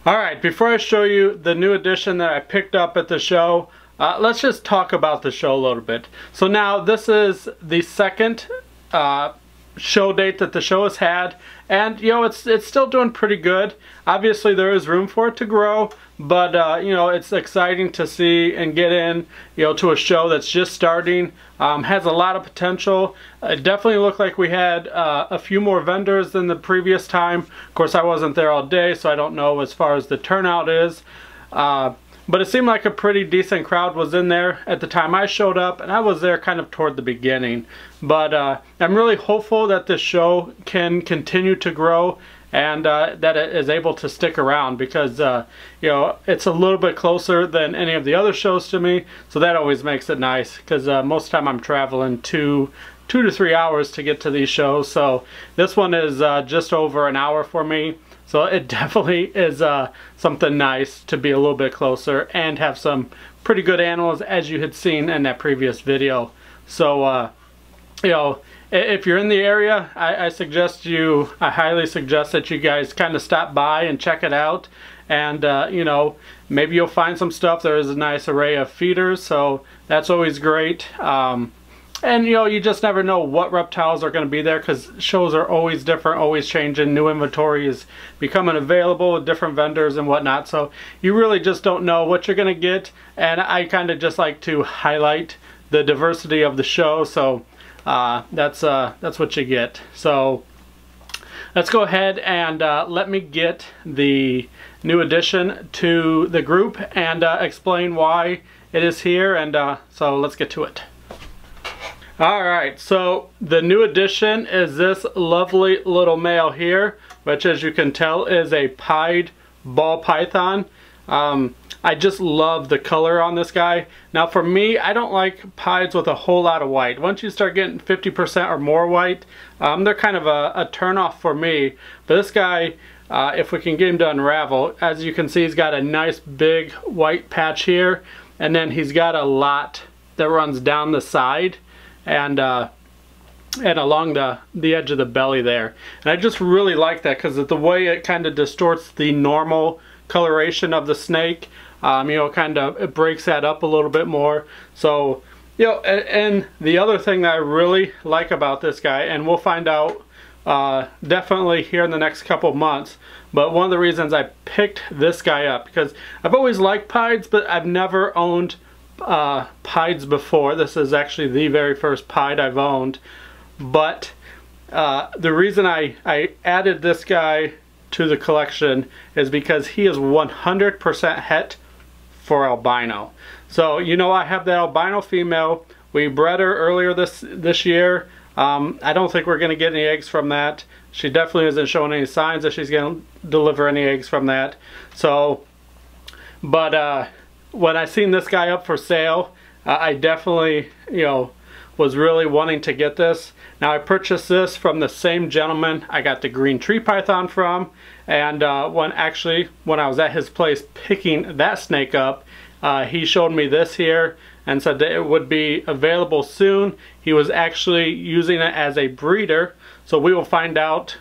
Alright, before I show you the new edition that I picked up at the show, let's just talk about the show a little bit. So now this is the second show date that the show has had, and you know, it's still doing pretty good. Obviously there is room for it to grow, but you know, it's exciting to see and get in, you know, to a show that's just starting. Has a lot of potential. It definitely looked like we had a few more vendors than the previous time. Of course, I wasn't there all day, so I don't know as far as the turnout is. But it seemed like a pretty decent crowd was in there at the time I showed up, and I was there kind of toward the beginning. But I'm really hopeful that this show can continue to grow and that it is able to stick around, because you know, it's a little bit closer than any of the other shows to me, so that always makes it nice, because most of the time I'm traveling 2 to 3 hours to get to these shows. So this one is just over an hour for me. So it definitely is something nice to be a little bit closer and have some pretty good animals, as you had seen in that previous video. So, you know, if you're in the area, I highly suggest that you guys kind of stop by and check it out. And, you know, maybe you'll find some stuff. There is a nice array of feeders, so that's always great. And you know, you just never know what reptiles are going to be there, because shows are always different, always changing. New inventory is becoming available with different vendors and whatnot, so you really just don't know what you're going to get. And I kind of just like to highlight the diversity of the show, so that's what you get. So let's go ahead and let me get the new addition to the group and explain why it is here, and so let's get to it. Alright, so the new addition is this lovely little male here, which, as you can tell, is a pied ball python. I just love the color on this guy. Now for me, I don't like pieds with a whole lot of white. Once you start getting 50% or more white, they're kind of a turn off for me. But this guy, if we can get him to unravel, as you can see, he's got a nice big white patch here, and then he's got a lot that runs down the side and along the edge of the belly there. And I just really like that, because of the way it kind of distorts the normal coloration of the snake. You know, it breaks that up a little bit more. So, you know, and the other thing that I really like about this guy, and we'll find out definitely here in the next couple months, but one of the reasons I picked this guy up, because I've always liked pieds, but I've never owned pieds before. This is actually the very first pied I've owned. But the reason I added this guy to the collection is because he is 100% het for albino. So, you know, I have that albino female. We bred her earlier this year. I don't think we're going to get any eggs from that. She definitely isn't showing any signs that she's going to deliver any eggs from that. So, but when I seen this guy up for sale, I definitely, you know, was really wanting to get this. Now I purchased this from the same gentleman I got the green tree python from, and when I was at his place picking that snake up, he showed me this here and said that it would be available soon. He was actually using it as a breeder, so we will find out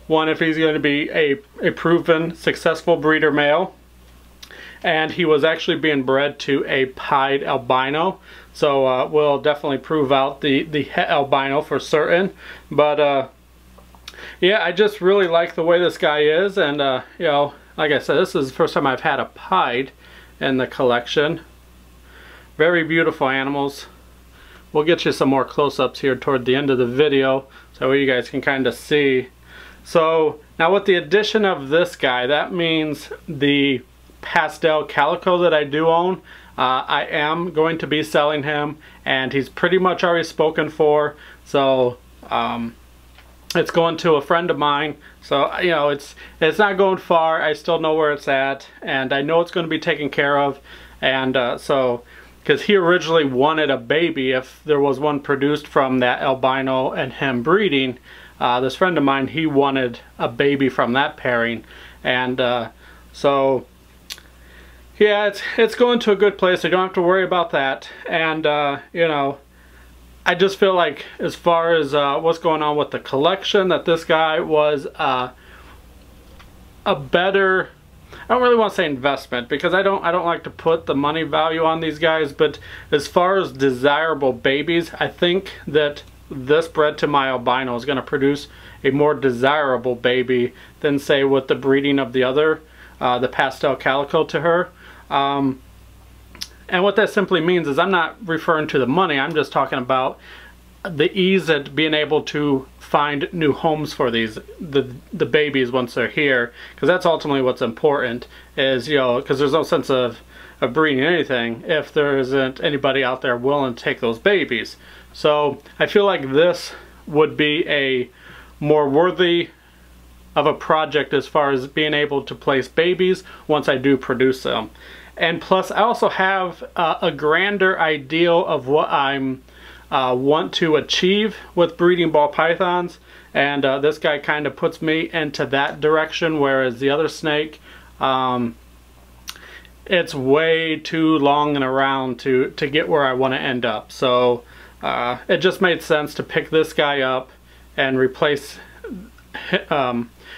one, if he's going to be a proven successful breeder male. And he was actually being bred to a pied albino, so we'll definitely prove out the het albino for certain. But yeah, I just really like the way this guy is, and you know, like I said, this is the first time I've had a pied in the collection. Very beautiful animals. We'll get you some more close-ups here toward the end of the video, so you guys can kind of see. So now with the addition of this guy, that means the pastel calico that I do own, I am going to be selling him, and he's pretty much already spoken for. So it's going to a friend of mine, so you know, it's not going far. I still know where it's at, and I know it's going to be taken care of. And so, because he originally wanted a baby, if there was one produced from that albino and him breeding, this friend of mine, he wanted a baby from that pairing. And so yeah, it's going to a good place. I don't have to worry about that. And you know, I just feel like, as far as what's going on with the collection, that this guy was a better, I don't really want to say investment, because I don't like to put the money value on these guys, but as far as desirable babies, I think that this bred to my albino is going to produce a more desirable baby than, say, with the breeding of the other, the pastel calico to her. And what that simply means is I'm not referring to the money, I'm just talking about the ease at being able to find new homes for these, the babies once they're here, because that's ultimately what's important, is, you know, because there's no sense of breeding anything if there isn't anybody out there willing to take those babies. So I feel like this would be a more worthy of a project as far as being able to place babies once I do produce them. And plus I also have a grander ideal of what I'm want to achieve with breeding ball pythons, and this guy kind of puts me into that direction, whereas the other snake, it's way too long and around to get where I want to end up. So it just made sense to pick this guy up and replace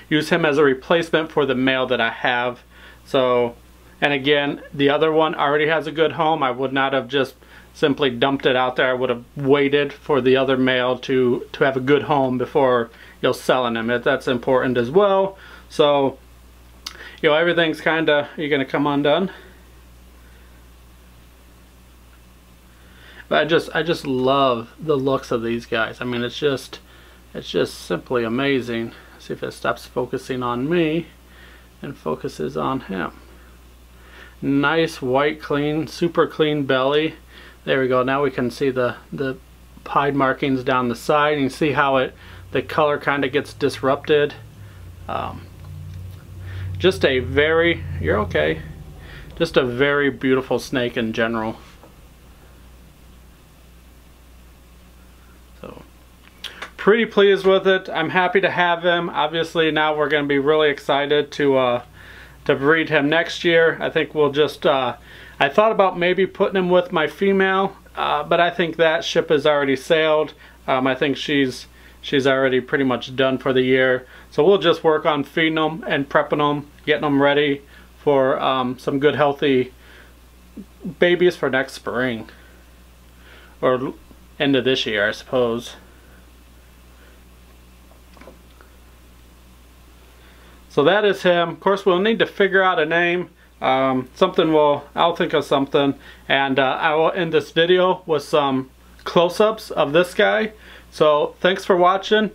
use him as a replacement for the male that I have. So, and again, the other one already has a good home. I would not have just simply dumped it out there. I would have waited for the other male to have a good home before, you know, selling him. That's important as well. So, you know, everything's kind of, you're going to come undone. But I just love the looks of these guys. I mean, it's just simply amazing. See if it stops focusing on me and focuses on him. Nice white, clean, super clean belly. There we go. Now we can see the pied markings down the side. You can see how the color kind of gets disrupted. Just a very, you're okay. Just a very beautiful snake in general. So, pretty pleased with it. I'm happy to have him. Obviously now we're going to be really excited to breed him next year. I think we'll just, I thought about maybe putting him with my female, but I think that ship has already sailed. I think she's already pretty much done for the year. So we'll just work on feeding them and prepping them, getting them ready for some good healthy babies for next spring. Or end of this year, I suppose. So that is him. Of course, we'll need to figure out a name. I'll think of something, and I will end this video with some close-ups of this guy. So thanks for watching.